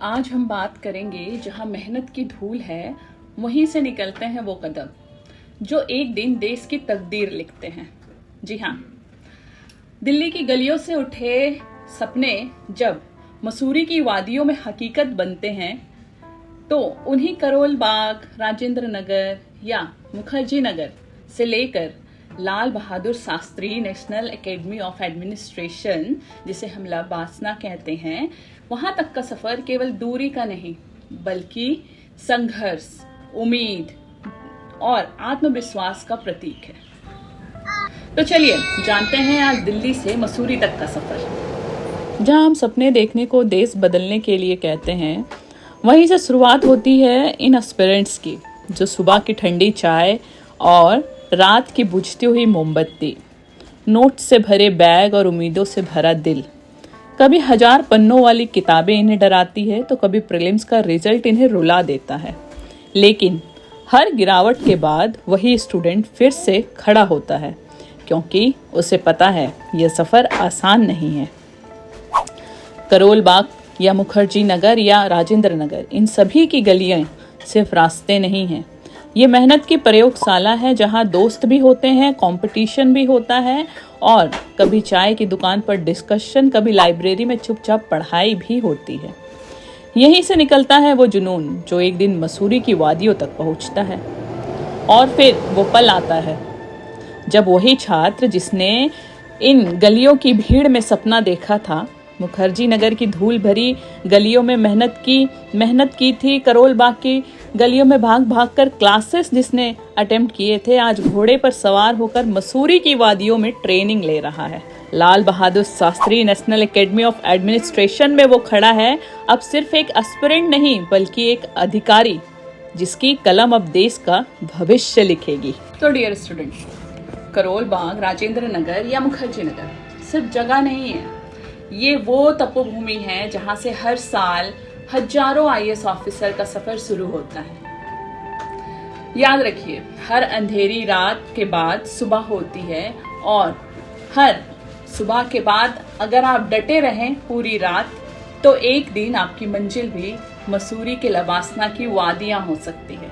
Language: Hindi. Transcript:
आज हम बात करेंगे जहां मेहनत की धूल है, वहीं से निकलते हैं वो कदम जो एक दिन देश की तकदीर लिखते हैं। जी हाँ, दिल्ली की गलियों से उठे सपने जब मसूरी की वादियों में हकीकत बनते हैं, तो उन्हीं करोल बाग, राजेंद्र नगर या मुखर्जी नगर से लेकर Lal Bahadur Shastri national academy of administration, जिसे हम लबासना कहते हैं, वहां तक का सफर केवल दूरी का नहीं बल्कि संघर्ष, उम्मीद और आत्मविश्वास का प्रतीक है। तो चलिए जानते हैं आज दिल्ली से मसूरी तक का सफर। जहां हम सपने देखने को देश बदलने के लिए कहते हैं, वहीं से शुरुआत होती है इन एस्पिरेंट्स की, जो सुबह की ठंडी चाय और रात की बुझती हुई मोमबत्ती, नोट से भरे बैग और उम्मीदों से भरा दिल। कभी 1000 पन्नों वाली किताबें इन्हें डराती है, तो कभी प्रीलिम्स का रिजल्ट इन्हें रुला देता है। लेकिन हर गिरावट के बाद वही स्टूडेंट फिर से खड़ा होता है, क्योंकि उसे पता है यह सफ़र आसान नहीं है। करोल बाग या मुखर्जी नगर या राजेंद्र नगर, इन सभी की गलियां सिर्फ रास्ते नहीं हैं। ये मेहनत की प्रयोगशाला है, जहां दोस्त भी होते हैं, कंपटीशन भी होता है और कभी चाय की दुकान पर डिस्कशन, कभी लाइब्रेरी में चुपचाप पढ़ाई भी होती है। यहीं से निकलता है वो जुनून जो एक दिन मसूरी की वादियों तक पहुंचता है। और फिर वो पल आता है जब वही छात्र जिसने इन गलियों की भीड़ में सपना देखा था, मुखर्जी नगर की धूल भरी गलियों में मेहनत की थी, करोल बाग की गलियों में भाग भाग कर क्लासेस जिसने अटेम्प्ट किए थे, आज घोड़े पर सवार होकर मसूरी की वादियों में ट्रेनिंग ले रहा है। Lal Bahadur Shastri national academy of administration में वो खड़ा है, अब सिर्फ एक एस्पिरेंट नहीं बल्कि एक अधिकारी, जिसकी कलम अब देश का भविष्य लिखेगी। तो डियर स्टूडेंट्स, करोल बाग, राजेंद्र नगर या मुखर्जी नगर सिर्फ जगह नहीं है, ये वो तपोभूमि है जहां से हर साल हजारों आईएएस ऑफिसर का सफर शुरू होता है। याद रखिए, हर अंधेरी रात के बाद सुबह होती है और हर सुबह के बाद अगर आप डटे रहें पूरी रात, तो एक दिन आपकी मंजिल भी मसूरी के लबासना की वादियां हो सकती है।